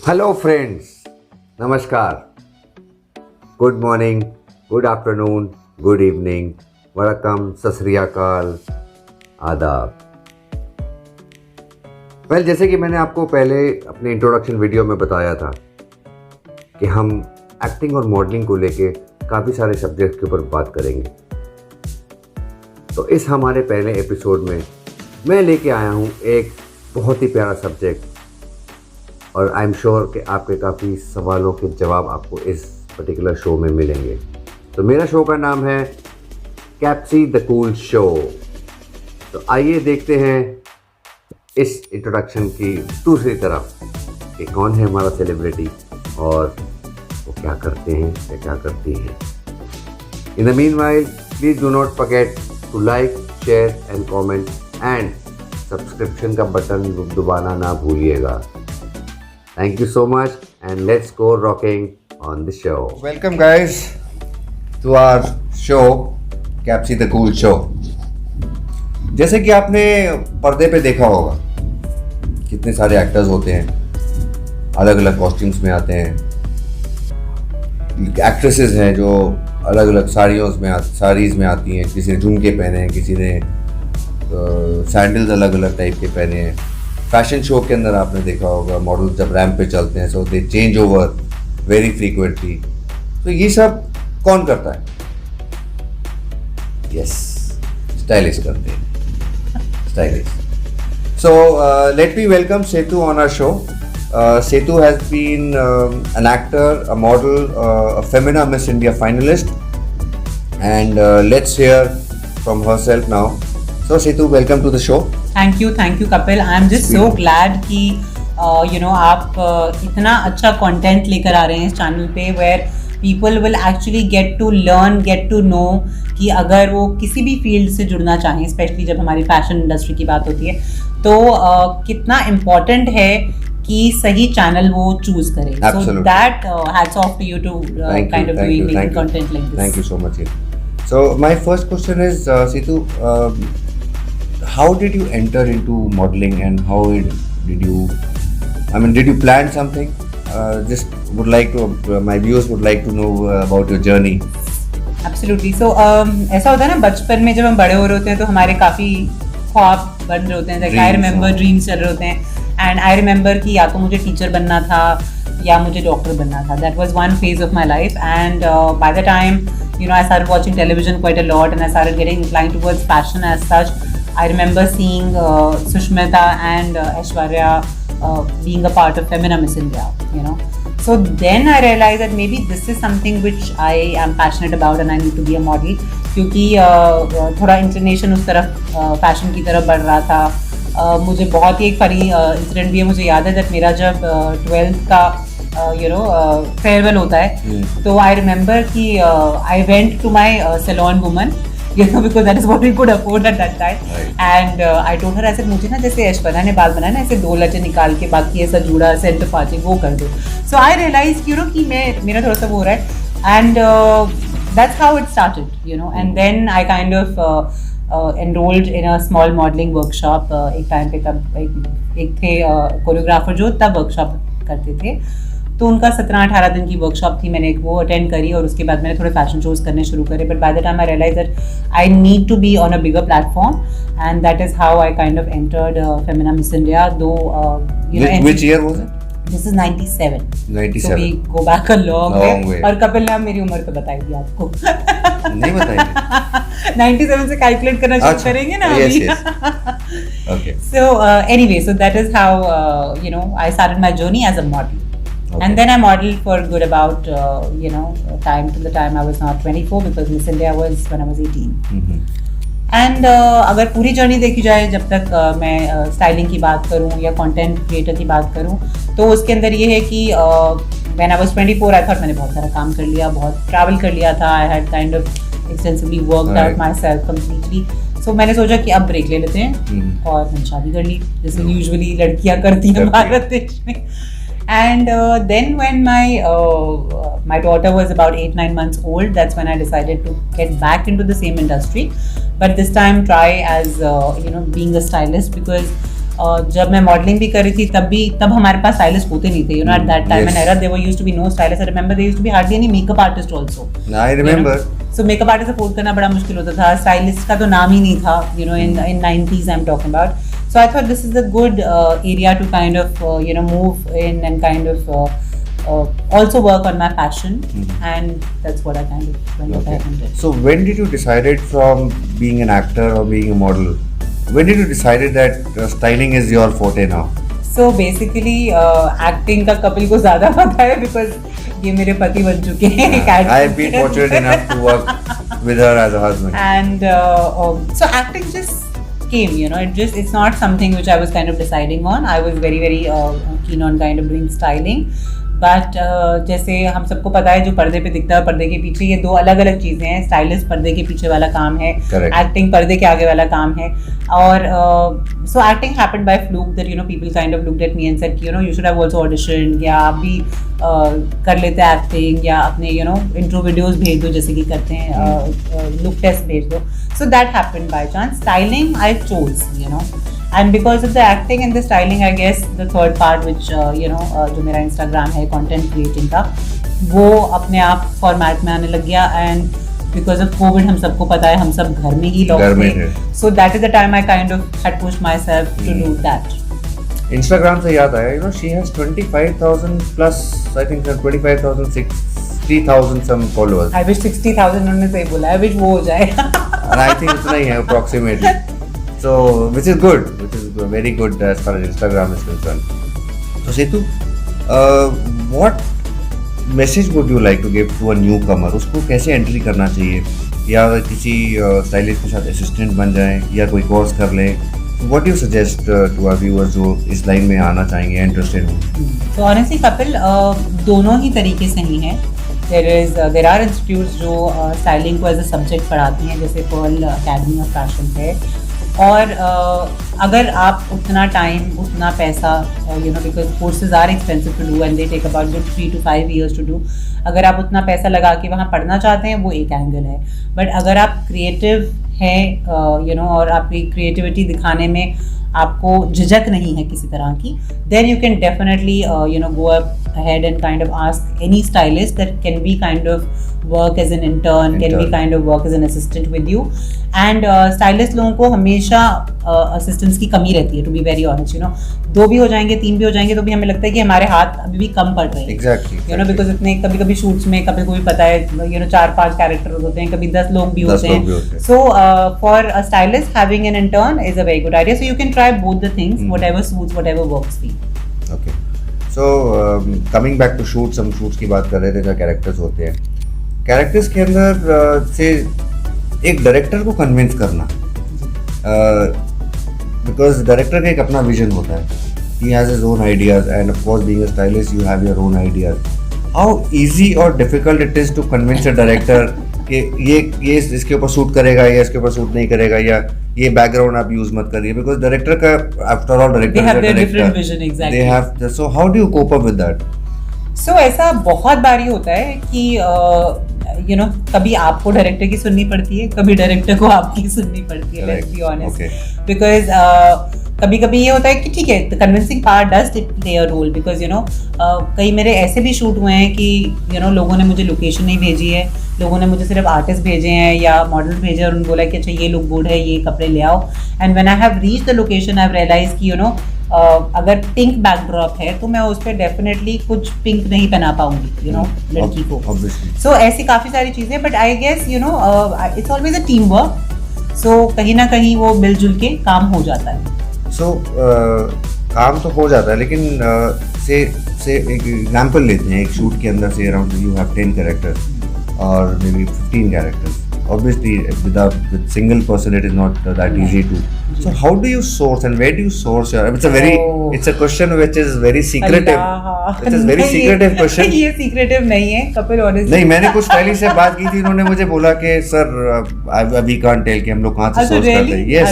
Hello friends, नमस्कार, good morning, good afternoon, good evening, वणक्कम, सत श्री अकाल, आदाब। जैसे कि मैंने आपको पहले अपने इंट्रोडक्शन वीडियो में बताया था कि हम एक्टिंग और मॉडलिंग को लेके काफ़ी सारे सब्जेक्ट के ऊपर बात करेंगे। तो इस हमारे पहले एपिसोड में मैं लेके आया हूँ एक बहुत ही प्यारा सब्जेक्ट, और आई एम श्योर कि आपके काफ़ी सवालों के जवाब आपको इस पर्टिकुलर शो में मिलेंगे। तो मेरा शो का नाम है कैप्सी द कूल शो। तो आइए देखते हैं इस इंट्रोडक्शन की दूसरी तरफ कि कौन है हमारा सेलिब्रिटी और वो क्या करते हैं या क्या करती हैं। In the meanwhile, please do not forget to like, share and comment, and subscription का बटन दबाना ना भूलिएगा। Thank you so much, and let's go rocking on the show. Welcome guys to our show, Capsi the Cool Show. जैसे कि आपने पर्दे पे देखा होगा कितने सारे एक्टर्स होते हैं, अलग अलग कॉस्ट्यूम्स में आते हैं। एक्ट्रेसेस हैं जो अलग अलग साड़ीज़ में आती हैं। किसी ने झुमके पहने हैं, किसी ने सैंडल्स अलग अलग टाइप के पहने हैं। फैशन शो के अंदर आपने देखा होगा मॉडल्स जब रैंप पे चलते हैं, so they change over very frequently. तो ये सब कौन करता है? यस, स्टाइलिस्ट करते हैं, stylist. So let me welcome Setu on our show. Setu has been an actor, a model, a Femina Miss India finalist, and let's hear from herself now. So Setu, welcome to the show. Thank you, Kapil. I'm just so glad कि आप इतना अच्छा content लेकर आ रहे हैं इस channel पे, where people will actually get to learn, get to know कि अगर वो किसी भी फील्ड से जुड़ना चाहें, स्पेशली जब हमारी फैशन इंडस्ट्री की बात होती है, तो कितना इम्पोर्टेंट है कि सही चैनल वो चूज करें. So that hats off to you to kind of making content like this. Thank you so much, Setu. So my first question is, Setu, how did you enter into modeling, and how did you plan something? Just would like to, my viewers would like to know about your journey. Absolutely. So ऐसा होता है ना, बचपन में जब हम बड़े हो रहे होते हैं तो हमारे काफ़ी ख्वाब बन रहे होते हैं, like I remember ड्रीम्स चल रहे होते हैं, and I remember कि या तो मुझे टीचर बनना था या मुझे डॉक्टर बनना था. That was one phase of my life, and by the time I started watching television quite a lot, and I started getting inclined towards fashion as such. I remember seeing Sushmita and Aishwarya being a part of Femina Miss India, So then I realized that maybe this is something which I am passionate about, and I need to be a model. क्योंकि थोड़ा inclination उस तरफ fashion की तरफ बढ़ रहा था. मुझे बहुत ही एक फनी इंसिडेंट भी है. मुझे याद है जब मेरा जब 12th का फेयरवेल होता है, तो आई रिमेंबर कि I went to my salon woman, because that is what we could afford at that time. Right. And I told her, ऐसे मुझे ना जैसे ऐश्वर्या ने बाल बनाए ना, ऐसे 2 लचे निकाल के बाकी ऐसा जूड़ा सेंटर पाचे वो कर दो. So I realized कि मेरा थोड़ा सा वो हो रहा है, and that's how it started, and then I kind of enrolled in a small modeling workshop. एक टाइम पे तब एक थे कोरियोग्राफर जो तब वर्कशॉप करते थे, तो उनका 17-18 दिन की वर्कशॉप थी. मैंने वो अटेंड करी और उसके बाद मैंने थोड़े फैशन शोज करने शुरू करे. But by the time I realize that I need to be on a bigger platform, and that is how I kind of entered Femina Miss India. Though which year was it? This is 97. So we go back a long way. और कपिल ने मेरी उम्र तो बताई दी आपको. नहीं बताई. 97 से कैलकुलेट करना शुरू करेंगे ना अभी. Okay. So anyway, so that is how I started my journey as a model. Okay. And then I modeled for good about time till the time I was not 24, because Miss India was when I was 18. Mm-hmm. And अगर पूरी journey देखी जाए, जब तक मैं styling की बात करूँ या कंटेंट क्रिएटर की बात करूँ, तो उसके अंदर ये है कि when I was 24 I thought मैंने बहुत सारा काम कर लिया, बहुत ट्रैवल कर लिया था. I had kind of extensively worked out myself completely. So मैंने सोचा कि अब ब्रेक ले लेते हैं, और मैंने शादी कर ली जैसे यूजुअली लड़कियाँ करती हैं भारत देश में. And then when my daughter was about 8-9 months old, that's when I decided to get back into the same industry, but this time try as being a stylist, because जब मैं मॉडलिंग भी कर रही थी तब हमारे पास स्टाइलिस्ट होते नहीं थे, at that time and era there used to be no stylist. I remember there used to be hardly any makeup artist also. I remember. So makeup artist afford करना बड़ा मुश्किल होता था, स्टाइलिस्ट का तो नाम ही नहीं था, इन 90s I am talking about. So I thought this is a good area to kind of move in and kind of also work on my passion, and that's what I kind of went ahead and did. So when did you decided from being an actor or being a model? When did you decided that styling is your forte now? So basically acting का कपिल को ज़्यादा पता है because ये मेरे पति बन चुके हैं। I have been fortunate enough to work with her as a husband. And so acting just came, it's not something which I was kind of deciding on. I was very keen on kind of doing styling, but जैसे हम सबको पता है जो पर्दे पे दिखता है पर्दे के पीछे, ये दो अलग अलग चीज़ें हैं। स्टाइलिस्ट पर्दे के पीछे वाला काम है, एक्टिंग पर्दे के आगे वाला काम है। और so acting happened by fluke that people kind of looked at me and said you should have also auditioned, या आप भी कर लेते हैं एक्टिंग, या अपने इंट्रो वीडियोस भेज दो जैसे कि करते हैं, लुक टेस्ट भेज दो। So that happened by chance. Styling I chose, and because of the acting and the styling, I guess the third part which जो मेरा Instagram है content creating का, वो अपने आप फॉर्मेट में आने लग गया। and because of COVID हम सबको पता है हम सब घर में ही लॉक थे, so that is the time I kind of had pushed myself to do that. Instagram से याद आया, she has 25,000 plus, I think 25,000 60,000 some followers. I wish 60,000 उन्होंने सही बोला, I wish वो हो जाए। And I think उतना ही है approximately. So which is good, very good as far as Instagram is concerned. So Setu, what message would you like to give to a newcomer? उसको कैसे एंट्री करना चाहिए, या किसी स्टाइलिस्ट के साथ असिस्टेंट बन जाए, या कोई कोर्स कर ले? What do you suggest to our viewers जो इस लाइन में आना चाहेंगे, इंटरेस्टेड हो? So honestly कपिल, दोनों ही तरीके से ही हैं। There are institutes जो स्टाइलिंग को एज अ सब्जेक्ट पढ़ाती हैं, जैसे पर्ल अकेडमी ऑफ फैशन है। और अगर आप उतना टाइम उतना पैसा because courses are expensive to do and they take about 3 to 5 years to do, अगर आप उतना पैसा लगा के वहाँ पढ़ना चाहते हैं वो एक एंगल है। बट अगर आप क्रिएटिव हैं और आपकी क्रिएटिविटी दिखाने में आपको झिझक नहीं है किसी तरह की, then you can definitely go ahead and kind of ask any stylist that can be kind of work as an intern, can be kind of work as an assistant with you. And stylist लोगों को हमेशा assistants की कमी रहती है, to be very honest, 2 भी हो जाएंगे 3 भी हो जाएंगे तो भी हमें लगता है कि हमारे हाथ अभी भी कम पड़ रहे हैं। Exactly. बिकॉज इतने कभी शूट्स में कभी को भी पता है 4-5 कैरेक्टर होते हैं, कभी 10 लोग भी होते हैं। So for a stylist having an intern is a very good idea. So you can try both the things, whatever suits, whatever works for you. Okay, so coming back to shoots, हम shoots की बात कर रहे थे, जो characters होते हैं, characters के अंदर से एक डायरेक्टर को कन्विंस करना, बिकॉज डायरेक्टर का एक अपना विजन होता है, he has his own ideas, and of course being a stylist you have your own ideas. How easy or difficult it is to convince a director कि ये इसके ऊपर शूट करेगा या इसके ऊपर शूट नहीं करेगा, या ये बैकग्राउंड आप यूज मत करिए, बिकॉज डायरेक्टर का after all director they have, so how do you cope up with that? So ऐसा बहुत बारी होता है कि कभी आपको डायरेक्टर की सुननी पड़ती है, कभी डायरेक्टर को आपकी सुननी पड़ती है, let's be honest, because कभी कभी ये होता है कि ठीक है, convincing part does play a role, because कई मेरे ऐसे भी शूट हुए हैं कि लोगों ने मुझे लोकेशन नहीं भेजी है, लोगों ने मुझे सिर्फ आर्टिस्ट भेजे हैं या मॉडल भेजे और उन्होंने बोला कि अच्छा ये लुक गुड है, ये कपड़े ले आओ, and when I have reached the location I have realize कि अगर पिंक बैकड्रॉप है तो मैं उस पर डेफिनेटली कुछ पिंक नहीं पहना पाऊंगी लड़की को। सो ऐसी काफ़ी सारी चीज़ें, but I guess it's always a team work, so कहीं ना कहीं वो मिलजुल के काम हो जाता है। सो काम तो हो जाता है, लेकिन से एक एग्जांपल लेते हैं, एक शूट के अंदर से अराउंड यू हैव 10 कैरेक्टर्स और may be 15 characters, obviously with single person it is not that easy to, so how do you source and where do you source your, it's a question which is very secretive, it is very secretive question। ये secretive नहीं है Kapil, honestly नहीं, मैंने कुछ stylist से बात की थी, उन्होंने मुझे बोला कि सर अभी can't tell कि हम लोग कहाँ से सोर्स करते हैं। Yes,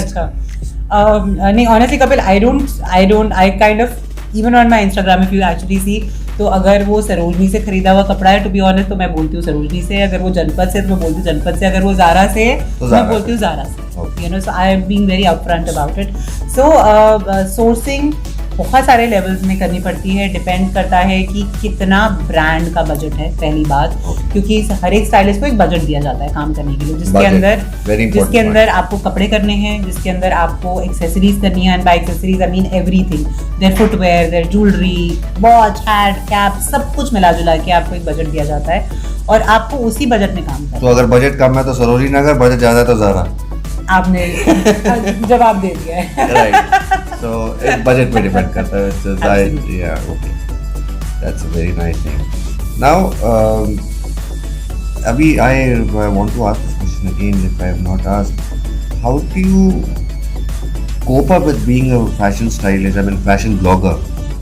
नहीं honestly Kapil, I kind of even on my Instagram if you actually see, तो अगर वो सरोजनी से खरीदा हुआ कपड़ा है, टू बी ऑनेस्ट, तो मैं बोलती हूँ सरोजनी से, अगर वो जनपद से तो मैं बोलती हूँ जनपद से, अगर वो ज़ारा से तो मैं बोलती हूँ ज़ारा से, you know. So I am being very upfront about it. So sourcing बहुत सारे लेवल्स में करनी पड़ती है, डिपेंड करता है कि कितना ब्रांड का बजट है, पहली बात, क्योंकि हर एक स्टाइलिस्ट को एक बजट दिया जाता है काम करने के लिए, जिसके अंदर आपको कपड़े करने हैं, जिसके अंदर आपको एक्सेसरीज करनी है, and by accessories I mean everything, there footwear, there jewellery, watch, hat, cap, सब कुछ मिला जुला के आपको एक बजट दिया जाता है और आपको उसी बजट में काम करना है. तो अगर बजट कम है तो सरोजनी नगर, बजट ज्यादा तो ज़ारा. आपने जवाब दे दिया है. राइट. सो एक बजट पे डिपेंड करता है. It's yeah okay, that's a very nice thing. Now अभी I want to ask this question again if I have not asked. How do you cope up with being a fashion stylist, I mean fashion blogger,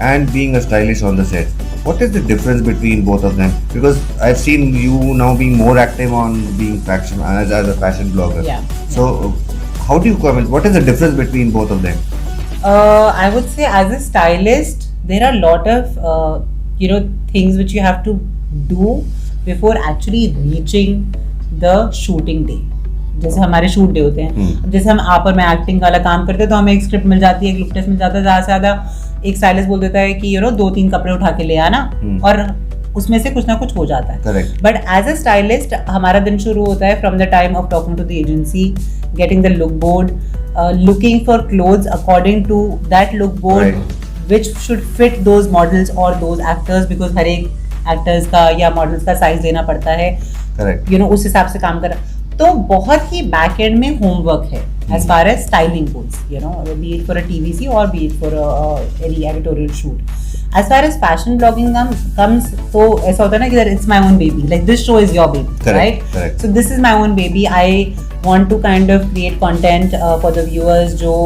and being a stylist on the set? What is the difference between both of them? Because I've seen you now being more active on being fashion as a fashion blogger. Yeah. So how do you comment? What is the difference between both of them? I would say as a stylist, there are a lot of things which you have to do before actually reaching the shooting day. जैसे हमारे shoot day होते हैं, जैसे हम आप और मैं acting वाला काम करते हैं तो हमें एक स्क्रिप्ट मिल जाती है, एक लुक टेस्ट मिल जाता है, ज़्यादा से ज़्यादा एक स्टाइलिस्ट बोल देता है कि 2-3 कपड़े उठा के ले आना, और उसमें से कुछ ना कुछ हो जाता है. बट एज अ स्टाइलिस्ट हमारा दिन शुरू होता है from the time of talking to the agency, getting the look board, looking for clothes according to that look board which should fit those models और दोज एक्टर्स, बिकॉज हर एक actors का या मॉडल्स का साइज देना पड़ता है, उस हिसाब से काम कर. तो बहुत ही बैक एंड में होमवर्क है as far as styling goes, be it for a TVC or be it for any editorial shoot. As far as fashion blogging comes, तो ऐसा होता है ना कि it's my own baby, like this show is your baby, right? So this is my own baby. I want to kind of create content for the viewers जो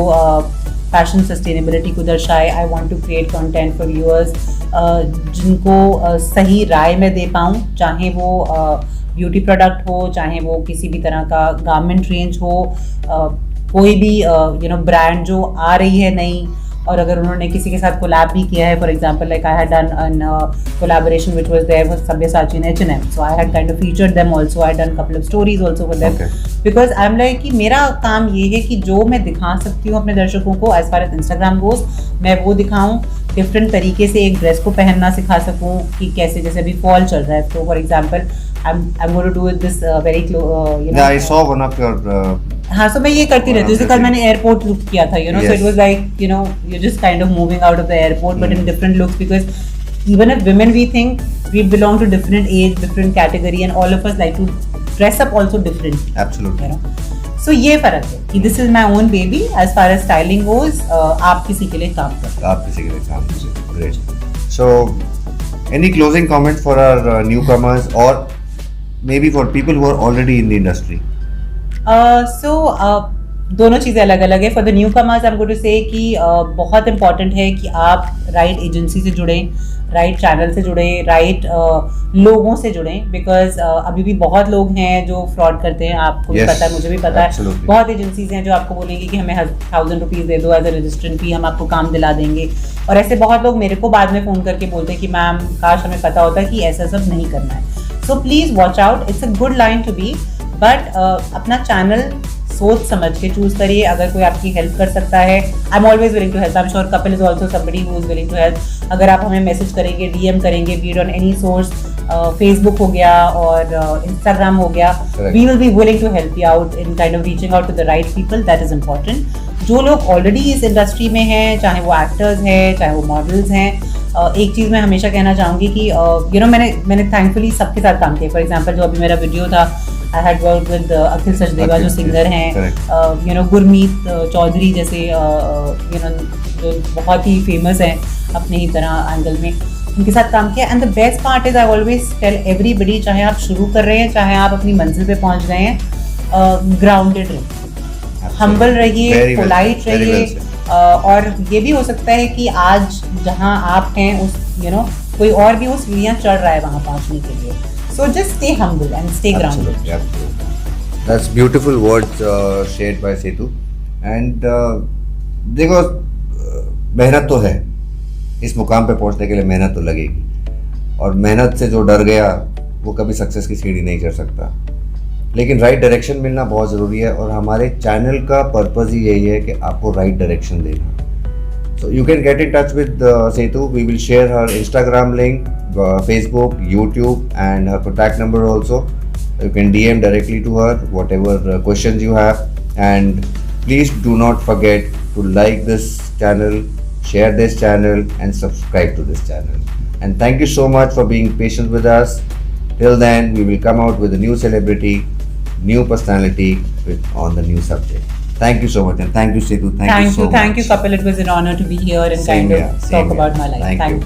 fashion sustainability को दर्शाए. I want to create content for viewers जिनको सही राय में दे पाऊँ, चाहे वो beauty product हो, चाहे वो किसी भी तरह का गारमेंट रेंज हो, कोई भी ब्रांड जो आ रही है नई, और अगर उन्होंने किसी के साथ कोलैब भी किया है, for example like I had done an collaboration which was there with Sabyasachi and H&M, so I had kind of featured them also, I had done couple of stories also for them, because I am like कि मेरा काम ये है कि जो मैं दिखा सकती हूँ अपने दर्शकों को as far as Instagram goes, मैं वो दिखाऊँ, डिफरेंट तरीके से एक ड्रेस को पहनना सिखा सकूँ कि कैसे, जैसे अभी फॉल चल रहा है, तो for example I'm going to do it this very close. Yeah, I saw one of your. हाँ, so मैं ये करती रहती हूँ. जैसे कल मैंने एयरपोर्ट लुक किया था, so it was like you're just kind of moving out of the airport, but in different looks, because even if women we think we belong to different age, different category, and all of us like to dress up also differently. Absolutely. So ये फर्क है कि this is my own baby as far as styling goes. आप किसी के लिए काम करते. आप किसी के लिए काम करते. Great. So any closing comments for our newcomers or maybe for people who are already in the industry? दोनों चीज़ें अलग अलग है. For the newcomers I am going to say कि बहुत इंपॉर्टेंट है कि आप राइट एजेंसी से जुड़ें, राइट चैनल से जुड़ें, राइट लोगों से जुड़ें, बिकॉज अभी भी बहुत लोग हैं जो फ्रॉड करते हैं. आपको भी पता है, मुझे भी पता है. बहुत एजेंसीज हैं जो आपको बोलेंगी कि हमें 1000 रुपीज़ दे दो एज अ रजिस्ट्रेंट फी, हम आपको काम दिला देंगे. और ऐसे बहुत लोग मेरे को बाद में फ़ोन करके बोलते हैं कि मैम काश हमें पता होता कि ऐसा सब नहीं करना है. So please watch out. It's a good line to be, but अपना चैनल सोच समझ के चूज करिए. अगर कोई आपकी हेल्प कर सकता है, I am always willing to help. I am sure Kapil is also somebody who is willing to help. अगर आप हमें मैसेज करेंगे, डीएम करेंगे, be it on any source, Facebook हो गया और इंस्टाग्राम हो गया, we will be willing to help you out in kind of reaching out to the right people. That is important. जो लोग ऑलरेडी इस इंडस्ट्री में हैं, चाहे वो एक्टर्स हैं, चाहे वो मॉडल्स हैं, एक चीज़ मैं हमेशा कहना चाहूँगी कि मैंने थैंकफुली सबके साथ काम किया. फॉर एग्जांपल जो अभी मेरा वीडियो था, आई हैड वर्क विद अखिल सचदेवा जो सिंगर हैं, गुरमीत चौधरी जैसे जो बहुत ही फेमस हैं अपने ही तरह एंगल में, उनके साथ काम किया. And the best part is I always tell everybody, चाहे आप शुरू कर रहे हैं, चाहे आप अपनी मंजिल पे पहुंच गए हैं, ग्राउंडेड रहिए, हम्बल रहिए, पोलाइट रहिए. और ये भी हो सकता है कि आज जहाँ आप हैं उस कोई और भी उस सीढ़ियाँ चढ़ रहा है वहाँ पहुँचने के लिए. So just stay humble and stay grounded. Absolutely. That's beautiful words shared by Setu. And देखो मेहनत तो है, इस मुकाम पे पहुंचने के लिए मेहनत तो लगेगी, और मेहनत से जो डर गया वो कभी सक्सेस की सीढ़ी नहीं चढ़ सकता। लेकिन राइट डायरेक्शन मिलना बहुत ज़रूरी है, और हमारे चैनल का पर्पज़ ही यही है कि आपको राइट डायरेक्शन देना। So you can get in touch with Setu. We will share her Instagram link, Facebook, YouTube, and her contact number also. You can DM directly to her, whatever questions you have. And please do not forget to like this channel, share this channel, and subscribe to this channel. And thank you so much for being patient with us. Till then, we will come out with a new celebrity, new personality on the new subject. Thank you so much, and thank you, Setu. Thank you so much. Thank you, Kapil. It was an honor to be here and Same kind here, of same talk here. about my life. Thank you.